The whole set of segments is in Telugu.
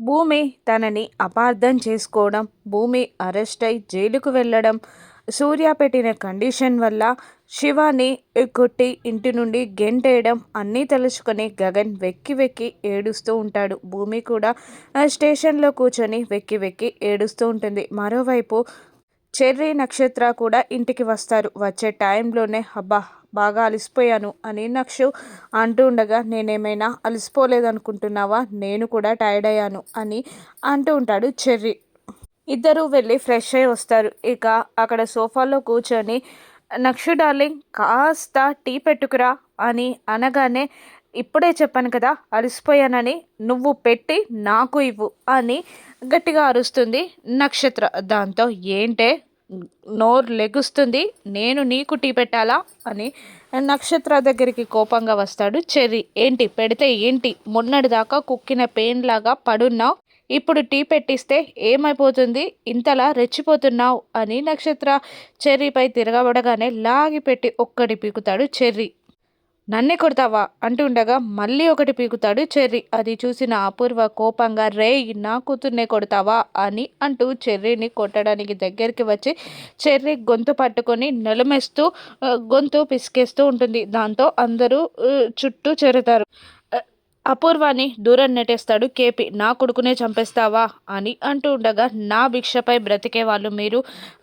భూమి తనని అపార్థం చేసుకోవడం, భూమి అరెస్ట్ అయి జైలుకు వెళ్ళడం, సూర్య పెట్టిన కండిషన్ వల్ల శివాని కొట్టి ఇంటి నుండి గెంటేయడం అన్నీ తలుచుకొని గగన్ వెక్కి వెక్కి ఏడుస్తూ ఉంటాడు. భూమి కూడా స్టేషన్లో కూర్చొని వెక్కి వెక్కి ఏడుస్తూ ఉంటుంది. మరోవైపు చెర్రీ, నక్షత్ర కూడా ఇంటికి వస్తారు. వచ్చే టైంలోనే అబ్బా బాగా అలసిపోయాను అని నక్షు అంటూ ఉండగా, నేనేమైనా అలసిపోలేదనుకుంటున్నావా, నేను కూడా టైర్డ్ అయ్యాను అని అంటూ ఉంటాడు చెర్రీ. ఇద్దరూ వెళ్ళి ఫ్రెష్ అయ్యి వస్తారు. ఇక అక్కడ సోఫాలో కూర్చొని నక్షు డార్లింగ్ కాస్త టీ పెట్టుకురా అని అనగానే, ఇప్పుడే చెప్పాను కదా అలసిపోయానని, నువ్వు పెట్టి నాకు ఇవ్వు అని గట్టిగా అరుస్తుంది నక్షత్ర. దాంతో ఏంటే నోరు లెగుస్తుంది, నేను నీకు టీ పెట్టాలా అని నక్షత్ర దగ్గరికి కోపంగా వస్తాడు చెర్రీ. ఏంటి పెడితే ఏంటి, మొన్నటిదాకా కుక్కిన పెయిన్ లాగా పడున్నావు, ఇప్పుడు టీ పెట్టిస్తే ఏమైపోతుంది, ఇంతలా రెచ్చిపోతున్నావు అని నక్షత్ర చెర్రీపై తిరగబడగానే లాగి పెట్టి ఒక్కటి పీకుతాడు చెర్రీ. నన్నే కొడతావా అంటుండగా మళ్ళీ ఒకటి పీకుతాడు చెర్రీ. అది చూసిన అపూర్వ కోపంగా, రేయ్ నా కూతుర్నే కొడతావా అని అంటూ చెర్రీని కొట్టడానికి దగ్గరికి వచ్చి చెర్రీ గొంతు పట్టుకొని నలుమేస్తూ గొంతు పిసికేస్తూ ఉంటుంది. దాంతో అందరూ చుట్టూ చేరుతారు. అపూర్వాని దూరం నెట్టేస్తాడు కేపీ. నా కొడుకునే చంపేస్తావా అని అంటూ ఉండగా, నా భిక్షపై బ్రతికే వాళ్ళు మీరు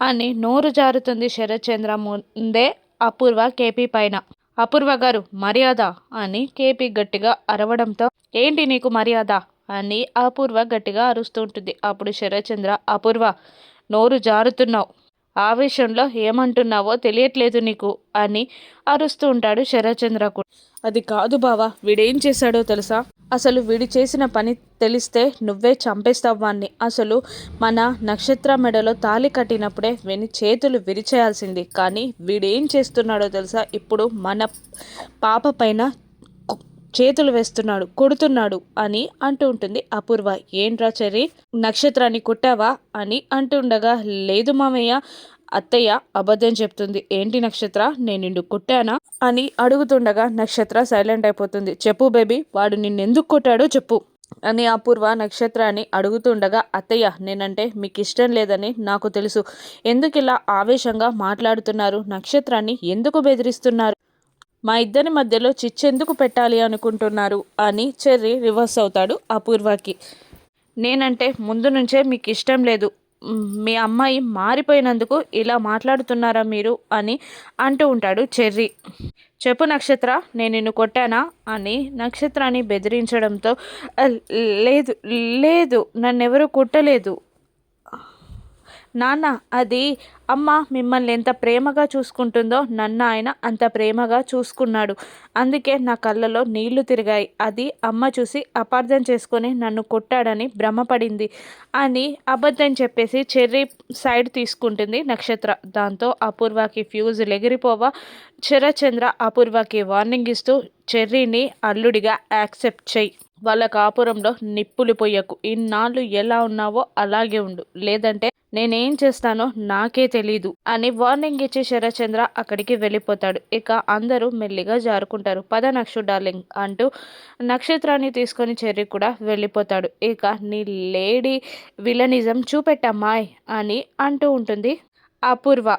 అని నోరు జారుతుంది శరత్ చంద్ర ముందే అపూర్వ కేపీ పైన. అపూర్వ గారు మర్యాద అని కేపీ గట్టిగా అరవడంతో, ఏంటి నీకు మర్యాద అని అపూర్వ గట్టిగా అరుస్తూ ఉంటుంది. అప్పుడు శరత్ చంద్ర, అపూర్వ నోరు జారుతున్నావు, ఆవేశంలో ఏమంటున్నావో తెలియట్లేదు నీకు అని అరుస్తూ ఉంటాడు శరత్ చంద్ర కూడా. అది కాదు బావా, వీడేం చేశాడో తెలుసా, అసలు వీడి చేసిన పని తెలిస్తే నువ్వే చంపేస్తావు వాణ్ణి. అసలు మన నక్షత్ర మెడలో తాళి కట్టినప్పుడే వీని చేతులు విరిచేయాల్సింది. కానీ వీడేం చేస్తున్నాడో తెలుసా, ఇప్పుడు మన పాప పైన చేతులు వేస్తున్నాడు, కొడుతున్నాడు అని అంటూ ఉంటుంది అపూర్వ. ఏంట్రా చెర్రీ, నక్షత్రాన్ని కొట్టావా అని అంటుండగా, లేదు మామయ్య, అత్తయ్య అబద్ధం చెప్తుంది. ఏంటి నక్షత్ర, నేను నిన్ను కొట్టానా అని అడుగుతుండగా నక్షత్ర సైలెంట్ అయిపోతుంది. చెప్పు బేబీ, వాడు నిన్నెందుకు కొట్టాడో చెప్పు అని అపూర్వ నక్షత్రాన్ని అడుగుతుండగా, అత్తయ్య నేనంటే మీకు ఇష్టం లేదని నాకు తెలుసు, ఎందుకు ఇలా ఆవేశంగా మాట్లాడుతున్నారు, నక్షత్రాన్ని ఎందుకు బెదిరిస్తున్నారు, మా ఇద్దరి మధ్యలో చిచ్చెందుకు పెట్టాలి అనుకుంటున్నారు అని చెర్రీ రివర్స్ అవుతాడు అపూర్వకి. నేనంటే ముందు నుంచే మీకు ఇష్టం లేదు, మీ అమ్మాయి మారిపోయినందుకు ఇలా మాట్లాడుతున్నారా మీరు అని అంటూ ఉంటాడు చెర్రీ. చెప్పు నక్షత్ర, నేను నిన్ను కొట్టానా అని నక్షత్రాన్ని బెదిరించడంతో, లేదు లేదు నన్నెవరూ కొట్టలేదు నాన్న, అది అమ్మ మిమ్మల్ని ఎంత ప్రేమగా చూసుకుంటుందో నన్ను ఆయన అంత ప్రేమగా చూసుకున్నాడు, అందుకే నా కళ్ళలో నీళ్లు తిరిగాయి, అది అమ్మ చూసి అపార్థం చేసుకొని నన్ను కొట్టాడని భ్రమపడింది అని అబద్ధం చెప్పేసి చెర్రీ సైడ్ తీసుకుంటుంది నక్షత్ర. దాంతో అపూర్వకి ఫ్యూజ్ ఎగిరిపోవా శరత్చంద్ర అపూర్వకి వార్నింగ్ ఇస్తూ, చెర్రీని అల్లుడిగా యాక్సెప్ట్ చెయ్యి, వాళ్ళ కాపురంలో నిప్పులు పొయ్యకు, ఇన్నాళ్ళు ఎలా ఉన్నావో అలాగే ఉండు, లేదంటే నేనేం చేస్తానో నాకే తెలీదు అని వార్నింగ్ ఇచ్చి శరత్చంద్ర అక్కడికి వెళ్ళిపోతాడు. ఇక అందరూ మెల్లిగా జారుకుంటారు. పద నక్షు డార్లింగ్ అంటూ నక్షత్రాన్ని తీసుకొని చెర్రీ కూడా వెళ్ళిపోతాడు. ఇక నీ లేడీ విలనిజం చూపెట్టమ్మాయ్ అని అంటూ ఉంటుంది అపూర్వ.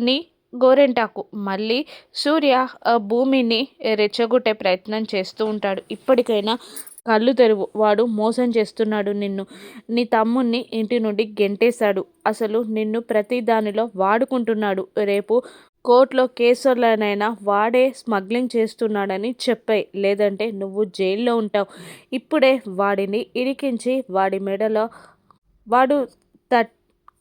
నీ గోరెంటాకు మళ్ళీ సూర్య భూమిని రెచ్చగొట్టే ప్రయత్నం చేస్తూ ఉంటాడు. ఇప్పటికైనా కళ్ళు తెరువు, వాడు మోసం చేస్తున్నాడు నిన్ను, నీ తమ్ముణ్ణి ఇంటి నుండి గెంటేశాడు, అసలు నిన్ను ప్రతి దానిలో వాడుకుంటున్నాడు, రేపు కోర్టులో కేసులనైనా వాడే స్మగ్లింగ్ చేస్తున్నాడని చెప్పాయి, లేదంటే నువ్వు జైల్లో ఉంటావు, ఇప్పుడే వాడిని ఇరికించి వాడి మెడలో వాడు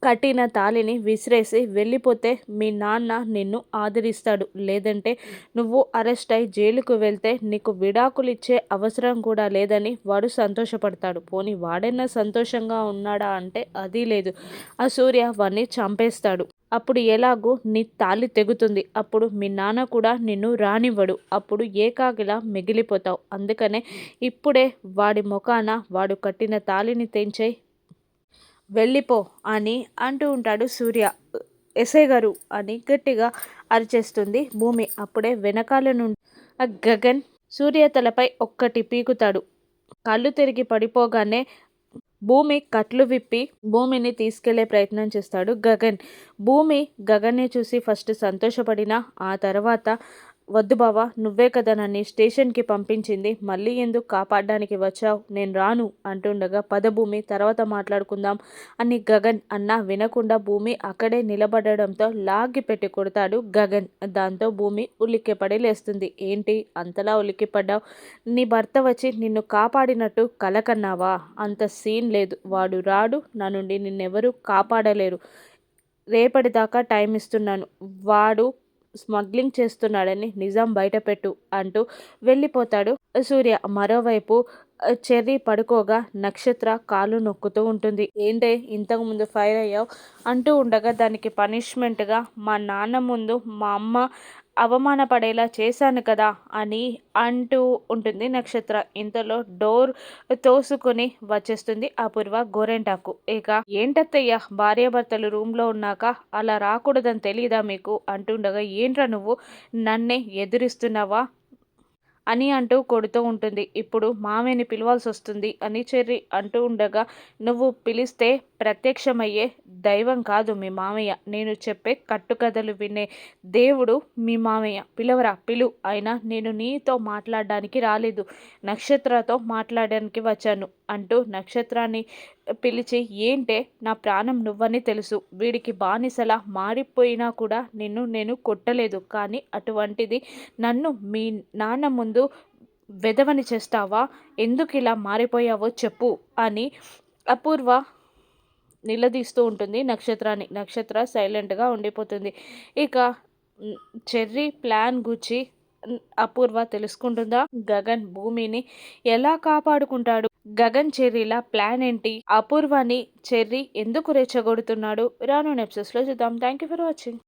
కట్టిన తాళిని విసిరేసి వెళ్ళిపోతే మీ నాన్న నిన్ను ఆదరిస్తాడు, లేదంటే నువ్వు అరెస్ట్ అయి జైలుకు వెళ్తే నీకు విడాకులు ఇచ్చే అవసరం కూడా లేదని వాడు సంతోషపడతాడు, పోనీ వాడైనా సంతోషంగా ఉన్నాడా అంటే అది లేదు, ఆ సూర్య వాడిని చంపేస్తాడు, అప్పుడు ఎలాగూ నీ తాళి తెగుతుంది, అప్పుడు మీ నాన్న కూడా నిన్ను రానివ్వడు, అప్పుడు ఏకాకిలా మిగిలిపోతావు, అందుకనే ఇప్పుడే వాడి ముఖాన వాడు కట్టిన తాళిని తెంచేయి, వెళ్ళిపో అని అంటూ ఉంటాడు సూర్య. ఎస్ఐ గారు అని గట్టిగా అరిచేస్తుంది భూమి. అప్పుడే వెనకాల నుండి గగన్ సూర్య తలపై ఒక్కటి పీకుతాడు. కళ్ళు తిరిగి పడిపోగానే భూమి కట్లు విప్పి భూమిని తీసుకెళ్లే ప్రయత్నం చేస్తాడు గగన్. భూమి గగన్ని చూసి ఫస్ట్ సంతోషపడినా ఆ తర్వాత వద్దు బావా, నువ్వే కదా నన్ను స్టేషన్కి పంపించింది, మళ్ళీ ఎందుకు కాపాడడానికి వచ్చావు, నేను రాను అంటుండగా పద భూమి తర్వాత మాట్లాడుకుందాం అని గగన్ అన్నా వినకుండా భూమి అక్కడే నిలబడడంతో లాగి పెట్టి కొడతాడు గగన్. దాంతో భూమి ఉలిక్కిపడి లేస్తుంది. ఏంటి అంతలా ఉలిక్కిపడ్డావు? నీ భర్త వచ్చి నిన్ను కాపాడినట్టు కలకన్నావా? అంత సీన్ లేదు, వాడు రాడు, నా నుండి నిన్నెవరూ కాపాడలేరు. రేపటిదాకా టైం ఇస్తున్నాను, వాడు స్మగ్లింగ్ చేస్తున్నాడని నిజం బయటపెట్టు అంటూ వెళ్ళిపోతాడు సూర్య. మరోవైపు చెర్రీ పడుకోగా నక్షత్ర కాలు నొక్కుతూ ఉంటుంది. ఏంటే ఇంతకుముందు ఫైర్ అయ్యావు అంటూ ఉండగా దానికి పనిష్మెంట్గా మా నాన్న ముందు మా అమ్మ అవమానపడేలా చేశాను కదా అని అంటూ ఉంటుంది నక్షత్ర. ఇంతలో డోర్ తోసుకొని వచ్చేస్తుంది అపూర్వ గోరెంటాకు. ఇక ఏంటత్తయ్య భార్యాభర్తలు రూమ్లో ఉన్నాక అలా రాకూడదని తెలియదా మీకు అంటుండగా, ఏంట్రా నువ్వు నన్నే ఎదురిస్తున్నావా అని అంటూ కొడుతూ ఉంటుంది. ఇప్పుడు మామయ్యని పిలవాల్సి వస్తుంది అని చెర్రీ అంటూ ఉండగా, నువ్వు పిలిస్తే ప్రత్యక్షమయ్యే దైవం కాదు మీ మామయ్య, నేను చెప్పే కట్టుకథలు వినే దేవుడు మీ మామయ్య. పిలవరా పిలు, అయినా నేను నీతో మాట్లాడడానికి రాలేదు, నక్షత్రతో మాట్లాడడానికి వచ్చాను అంటూ నక్షత్రాన్ని పిలిచి, ఏంటే నా ప్రాణం నువ్వని తెలుసు, వీడికి బానిసలా మారిపోయినా కూడా నిన్ను నేను కొట్టలేదు, కానీ అటువంటిది నన్ను మీ నాన్న ముందు వెధవని చేస్తావా? ఎందుకు ఇలా మారిపోయావో చెప్పు అని అపూర్వ నిలదీస్తూ ఉంటుంది నక్షత్రాన్ని. నక్షత్ర సైలెంట్గా ఉండిపోతుంది. ఇక చెర్రీ ప్లాన్ గుచ్చి అపూర్వ తెలుసుకుంటుందా? గగన్ భూమిని ఎలా కాపాడుకుంటాడు? గగన్ చెర్రీల ప్లాన్ ఏంటి? అపూర్వని చెర్రీ ఎందుకు రెచ్చగొడుతున్నాడు? రాను ఎపిసోడ్స్లో చూద్దాం. Thank you for watching.